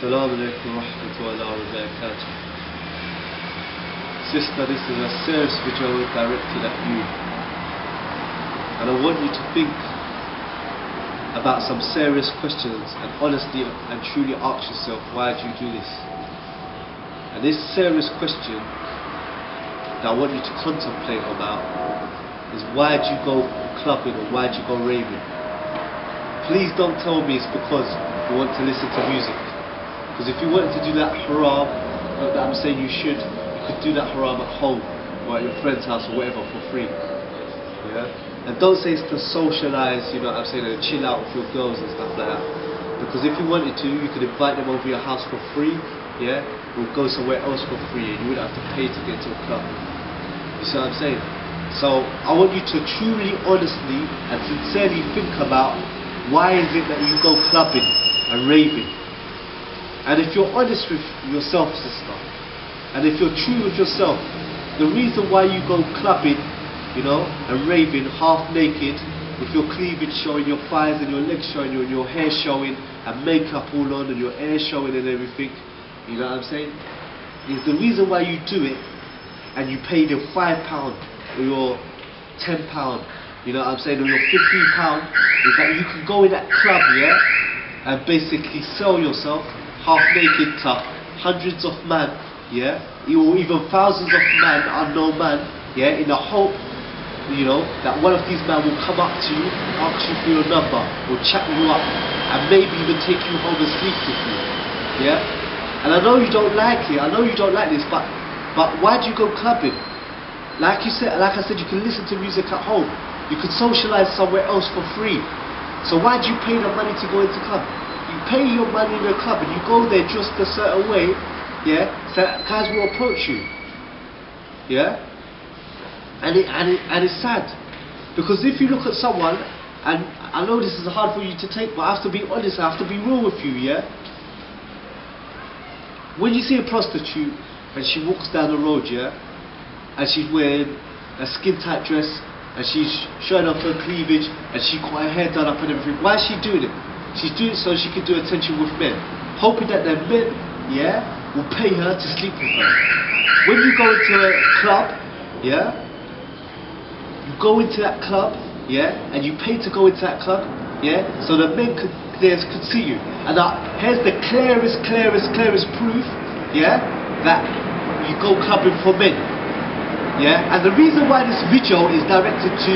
Assalamu alaikum wa rahmatullahi wa barakatuh. Sister, this is a serious video directed at you, and I want you to think about some serious questions and honestly and truly ask yourself, why do you do this? And this serious question that I want you to contemplate about is, why do you go clubbing or why do you go raving? Please don't tell me it's because you want to listen to music. Because if you wanted to do that haram, not that I'm saying you should, you could do that haram at home or at your friend's house or whatever for free. Yeah? And don't say it's to socialise, you know what I'm saying, and chill out with your girls and stuff like that. Because if you wanted to, you could invite them over your house for free, yeah? Or go somewhere else for free and you wouldn't have to pay to get to a club. You see what I'm saying? So I want you to truly, honestly and sincerely think about, why is it that you go clubbing and raving? And if you're honest with yourself, sister, and if you're true with yourself, the reason why you go clubbing, you know, and raving half naked, with your cleavage showing, your thighs and your legs showing, and your hair showing, and makeup all on, and your hair showing and everything, you know what I'm saying, is the reason why you do it, and you paid your £5 or your £10, you know what I'm saying, or your £15, is that you can go in that club, yeah, and basically sell yourself half naked to hundreds of men, yeah, or even thousands of men, unknown men, yeah, in the hope, you know, that one of these men will come up to you, ask you for your number, or chat you up, and maybe even take you home and sleep with you, yeah. And I know you don't like it, I know you don't like this, but why do you go clubbing? Like I said, you can listen to music at home, you can socialise somewhere else for free. So why do you pay the money to go into club? You pay your money in a club and you go there just a certain way, yeah, so that guys will approach you, yeah. And it's sad, because if you look at someone, and I know this is hard for you to take, but I have to be honest, I have to be real with you, yeah. When you see a prostitute and she walks down the road, yeah, and she's wearing a skin tight dress, and she's showing off her cleavage, and she got her hair done up and everything, why is she doing it? She's doing it so she can do attention with men, hoping that the men, yeah, will pay her to sleep with her. When you go into a club, yeah, you go into that club, yeah, and you pay to go into that club, yeah, so the men could see you. And here's the clearest proof, yeah, that you go clubbing for men. Yeah, and the reason why this video is directed to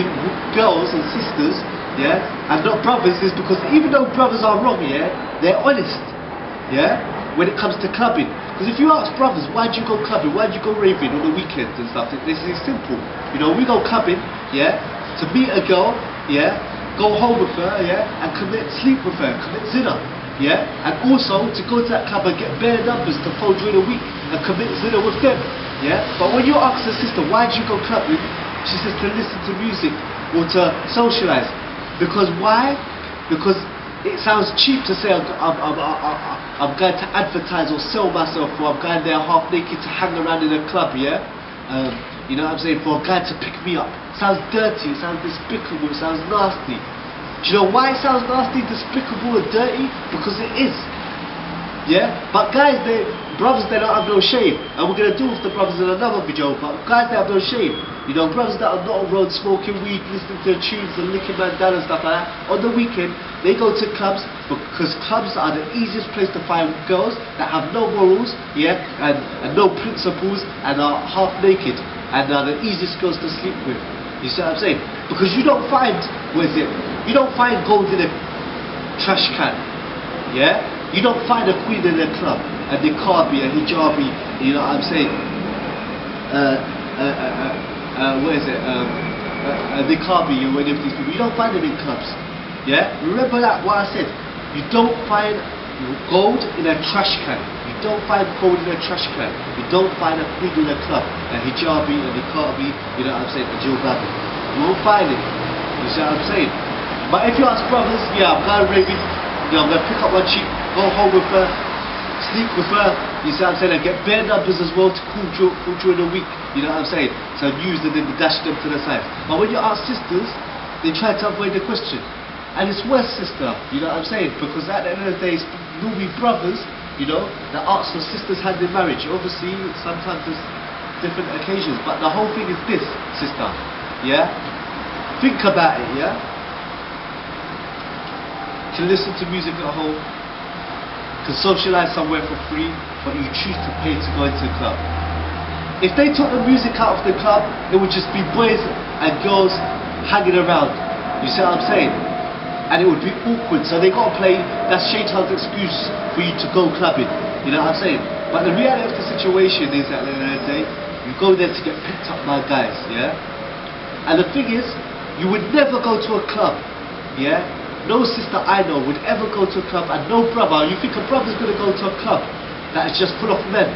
girls and sisters, yeah, and not brothers, is because even though brothers are wrong, yeah, they're honest, yeah, when it comes to clubbing. Because if you ask brothers, why do you go clubbing, why do you go raving on the weekends and stuff, this is simple. You know, we go clubbing, yeah, to meet a girl, yeah, go home with her, yeah, and sleep with her, commit zina, yeah, and also to go to that club and get bare numbers to phone during the week and commit zina with them. Yeah, but when you ask the sister, why do you go clubbing, she says to listen to music or to socialise. Because why? Because it sounds cheap to say I'm going to advertise or sell myself, or I'm going there half naked to hang around in a club, yeah? You know what I'm saying, for a guy to pick me up. It sounds dirty, it sounds despicable, it sounds nasty. Do you know why it sounds nasty, despicable and dirty? Because it is. Yeah? But guys, brothers, they don't have no shame. And we're going to deal with the brothers in another video, but guys, they have no shame. You know, brothers that are not on road smoking weed, listening to tunes and licking man down and stuff like that, on the weekend, they go to clubs, because clubs are the easiest place to find girls that have no morals, yeah, and no principles, and are half naked, and are the easiest girls to sleep with. You see what I'm saying? Because you don't find, you don't find gold in a trash can, yeah? You don't find a queen in a club, a niqabi, a hijabi, you know what I'm saying? A niqabi, or any of these people. You don't find them in clubs. Yeah? Remember that, what I said. You don't find gold in a trash can. You don't find gold in a trash can. You don't find a queen in a club, a hijabi, a niqabi, you know what I'm saying, a jilbabi. You won't find it. You see what I'm saying? But if you ask brothers, yeah, I'm going raving, you know, I'm going to pick up one chick, go home with her, sleep with her, you see what I'm saying, and get bare numbers as well to call during the week, you know what I'm saying, so use them and dash them to the side. But when you ask sisters, they try to avoid the question, and it's worse, sister, you know what I'm saying, because at the end of the day, it's normally brothers you know, that asks for sister's hand in marriage. Obviously, sometimes there's different occasions, but the whole thing is this, sister, yeah? Think about it, yeah? Can listen to music at home, can socialise somewhere for free, but you choose to pay to go into a club. If they took the music out of the club, it would just be boys and girls hanging around. You see what I'm saying? And it would be awkward, so they gotta play, that's Shaitan's excuse for you to go clubbing. You know what I'm saying? But the reality of the situation is at the end of the day, you go there to get picked up by guys, yeah? And the thing is, you would never go to a club, yeah? No sister I know would ever go to a club, and no brother, you think a brother's gonna go to a club that is just full of men?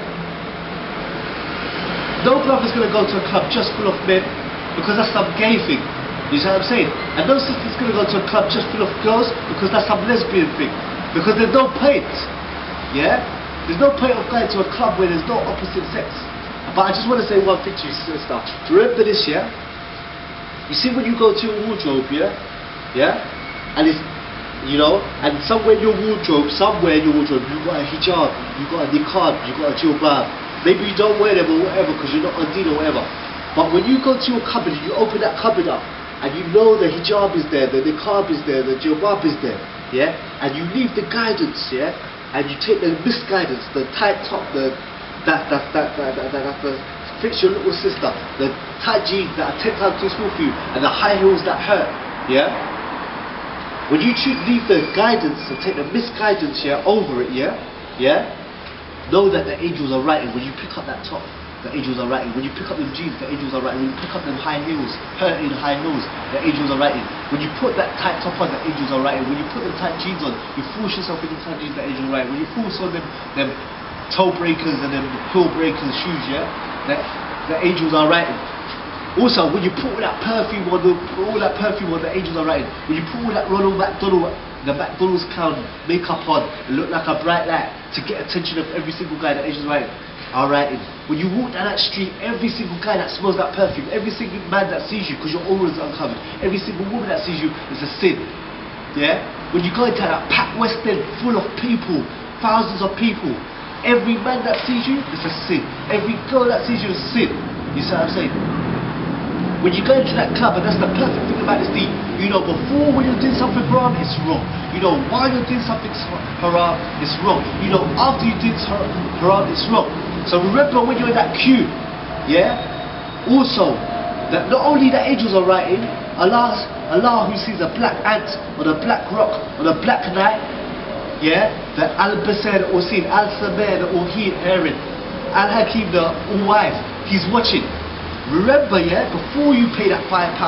No brother's gonna go to a club just full of men, because that's some gay thing. You see what I'm saying? And no sister's gonna go to a club just full of girls, because that's some lesbian thing. Because there's no point, yeah? There's no point of going to a club where there's no opposite sex. But I just want to say one thing to you, sister. Remember this, yeah? You see when you go to your wardrobe, yeah? Yeah? And it's, you know, and somewhere in your wardrobe, you got a hijab, you got a niqab, you got a jilbab. Maybe you don't wear them or whatever because you're not on deen or whatever. But when you go to your cupboard, you open that cupboard up, and you know the hijab is there, the niqab is there, the jilbab is there, yeah? And you leave the guidance, yeah? And you take the misguidance, the tight top, that fits your little sister, the tight jeans that are 10 times too small for you, and the high heels that hurt, yeah? When you leave the guidance and take the misguidance, yeah, over it, yeah? Yeah? Know that the angels are writing when you pick up that top. The angels are writing. When you pick up them jeans, the angels are writing. When you pick up them high heels, hurting high heels, the angels are writing. When you put that tight top on, the angels are writing. When you put them tight jeans on, you force yourself into tight jeans, the angels are writing. When you force on them toe breakers and them heel breakers shoes, yeah, the angels are writing. Also, when you put all that perfume on, the angels are writing. When you put all that Ronald McDonald, the McDonald's clown makeup on, and look like a bright light to get attention of every single guy, the angels are writing. Alright, when you walk down that street, every single guy that smells that perfume, every single man that sees you, because your aura is uncovered, every single woman that sees you is a sin. Yeah? When you go into that packed West End full of people, thousands of people, every man that sees you is a sin. Every girl that sees you is a sin. You see what I'm saying? When you go into that club, and that's the perfect thing about this thing, you know, before when you're doing something haram, it's wrong. You know, while you're doing something haram, it's wrong. You know, after you do haram, it's wrong. So remember when you're in that queue, yeah? Also, that not only the angels are writing, Allah who sees a black ant on a black rock on a black night, yeah? The Al-Basir or seen Al-Samer or hearing, Al-Hakim the all-wise, he's watching. Remember, yeah, before you pay that £5,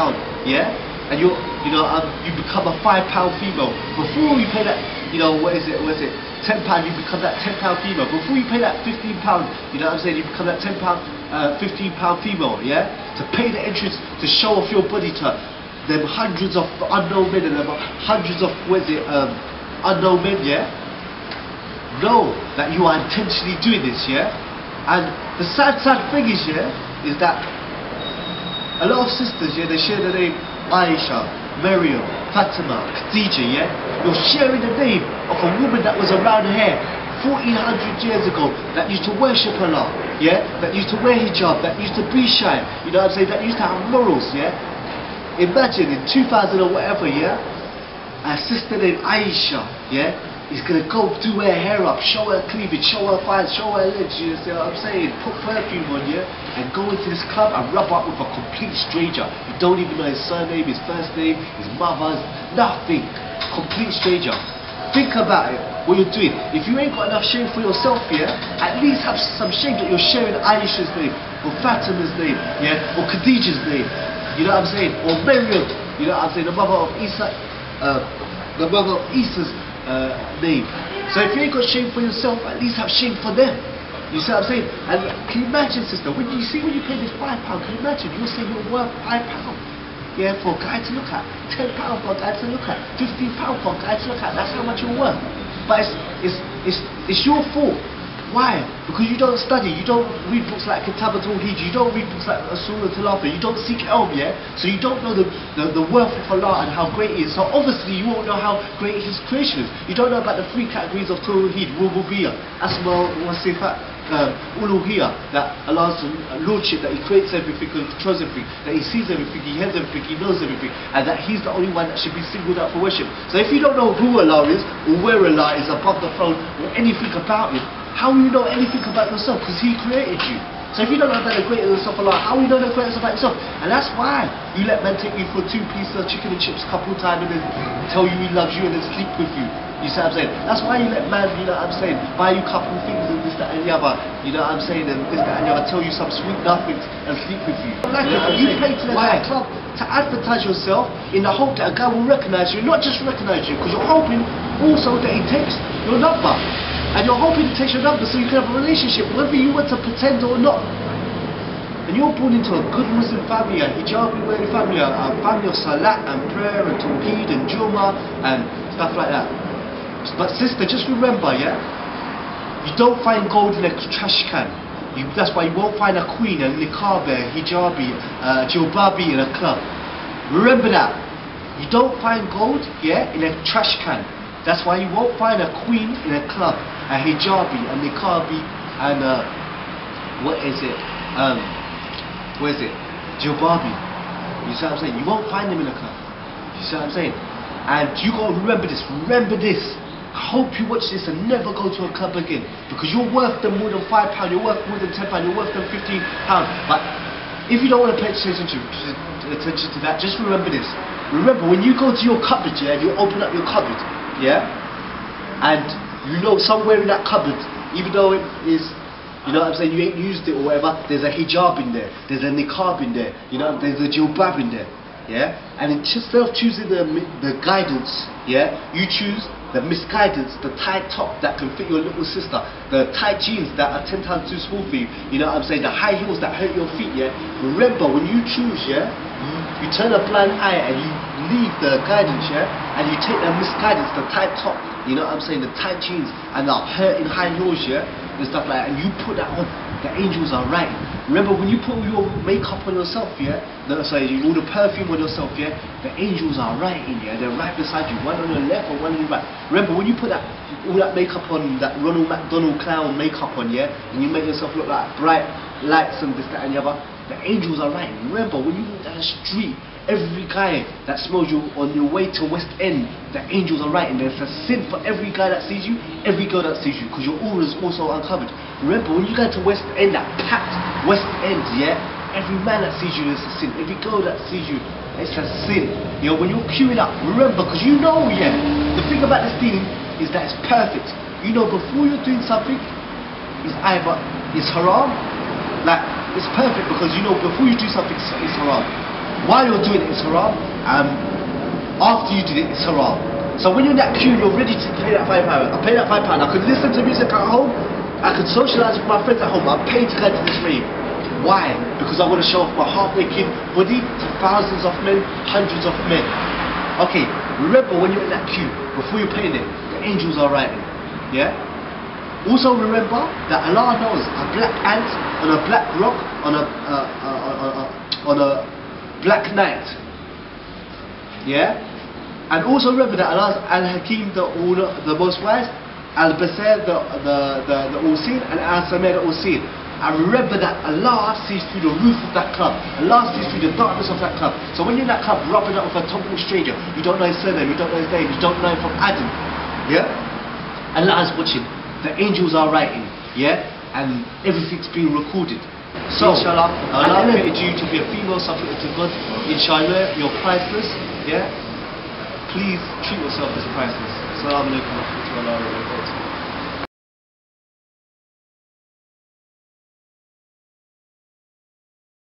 yeah, and you become a £5 female. Before you pay that, you know, what is it? £10, you become that £10 female. Before you pay that £15, you know what I'm saying? You become that £10, £15 female, yeah, to pay the entrance to show off your body to them hundreds of unknown men and them hundreds of unknown men, yeah. Know that you are intentionally doing this, yeah. And the sad thing is, yeah, is that a lot of sisters, yeah, they share the name Aisha, Maryam, Fatima, Khadija, yeah? You're sharing the name of a woman that was around here 1400 years ago, that used to worship Allah, yeah? That used to wear hijab, that used to be shy, you know what I'm saying? That used to have morals, yeah? Imagine in 2000 or whatever, yeah? A sister named Aisha, yeah? Is gonna go do her hair up, show her cleavage, show her thighs, show her legs, you see what I'm saying? Put perfume on, yeah? And go into this club and rub up with a complete stranger. You don't even know his surname, his first name, his mother's, nothing. Complete stranger. Think about it, what you're doing. If you ain't got enough shame for yourself, yeah? At least have some shame that you're sharing Aisha's name, or Fatima's name, yeah? Or Khadija's name, you know what I'm saying? Or Maryam, you know what I'm saying? The mother of Isa, the mother of Isa's name. So if you ain't got shame for yourself, at least have shame for them. You see what I'm saying? And can you imagine, sister, when you pay this £5, can you imagine? You'll say you're worth £5, yeah, for a guy to look at, £10 for a guy to look at, £15 for a guy to look at. That's how much you're worth. But it's your fault. Why? Because you don't study, you don't read books like Kitab al-Tawheed, you don't read books like Surah Al-Talafa, you don't seek ilm, yeah? So you don't know the worth of Allah and how great He is. So obviously you won't know how great His creation is. You don't know about the 3 categories of Tawheed, Rububiyyah, Asma wa Sifat, Uluhiyyah, that Allah's Lordship, that He creates everything, controls everything, that He sees everything, He hears everything, He knows everything, and that He's the only one that should be singled out for worship. So if you don't know who Allah is, or where Allah is above the throne, or anything about Him, how will you know anything about yourself? Because He created you. So if you don't know about the greatness of Allah, how will you know the greatness about yourself? And that's why you let men take you for 2 pieces of chicken and chips a couple of times and then tell you he loves you and then sleep with you. You see what I'm saying? That's why you let man, you know what I'm saying, buy you a couple of things and this, that and the other, you know what I'm saying, and this, that and the other, tell you some sweet nothings and sleep with you. Like you pay to the nightclub to advertise yourself in the hope that a guy will recognize you, not just recognize you, because you're hoping also that he takes your number. And you're hoping to take your number so you can have a relationship, whether you want to pretend or not. And you're born into a good Muslim family, a hijabi wearing family, a family of salat and prayer and tawheed and Jummah and stuff like that. But sister, just remember, yeah, you don't find gold in a trash can. That's why you won't find a queen, a niqab, a hijabi, a jilbabi in a club. Remember that. You don't find gold, yeah, in a trash can. That's why you won't find a queen in a club, a hijabi, a niqabi, and what is it? Jilbabi. You see what I'm saying? You won't find them in a club. You see what I'm saying? And you gotta remember this. Remember this. I hope you watch this and never go to a club again, because you're worth them more than £5. You're worth more than £10. You're worth them £15. But if you don't want to pay attention to that, just remember this. Remember, when you go to your cupboard, yeah, you open up your cupboard. Yeah, and you know somewhere in that cupboard, even though it is, you know what I'm saying, you ain't used it or whatever, there's a hijab in there, there's a niqab in there, you know, there's a jilbab in there, yeah. And instead of choosing the guidance, yeah, you choose the misguidance, the tight top that can fit your little sister, the tight jeans that are 10 times too small for you, you know what I'm saying, the high heels that hurt your feet, yeah. Remember, when you choose, yeah, you turn a blind eye and you leave the guidance, yeah, and you take the misguidance, the tight top, you know what I'm saying, the tight jeans and the hurting high heels, yeah, and stuff like that, and you put that on, the angels are writing. Remember, when you put all your makeup on yourself, yeah, all the perfume on yourself, yeah, the angels are writing, yeah, they're right beside you, one on your left or one on your right. Remember, when you put all that makeup on, that Ronald McDonald clown makeup on, yeah, and you make yourself look like bright lights and this, that and the other, the angels are writing. Remember, when you walk down the street, every guy that smells you on your way to West End, the angels are writing. There's a sin for every guy that sees you, every girl that sees you, because your aura is also uncovered. Remember, when you go to West End, that packed West End, yeah, every man that sees you is a sin. Every girl that sees you, it's a sin. You know, when you're queuing up, remember, because you know, yeah, the thing about this thing is that it's perfect. You know, before you're doing something, it's either it's haram, like it's perfect, because you know before you do something, it's haram. While you're doing it, it's haram. After you did it, it's haram. So when you're in that queue, you're ready to pay that £5. I pay that £5. I could listen to music at home. I could socialise with my friends at home. I'm paid to go to this rave. Why? Because I want to show off my heartbreaking body to thousands of men, hundreds of men. Okay, remember when you're in that queue, before you're paying it, the angels are writing. Yeah? Also remember that Allah knows a black ant on a black rock on a black night. Yeah? And also remember that Allah is Al-Hakim, the most wise, Al-Basir, the all-seeing, and Al-Samir, the all-seeing. And remember that Allah sees through the roof of that club. Allah sees through the darkness of that club. So when you're in that club rubbing up with a total stranger, you don't know his surname, you don't know his name, you don't know him from Adam. Yeah? Allah is watching. The angels are writing. Yeah? And everything's being recorded. So, inshallah, Allah created you to be a female subject to God. Inshallah, you're priceless. Yeah? Please treat yourself as priceless. Assalamu alaikum wa rahmatullahi wa barakatuh.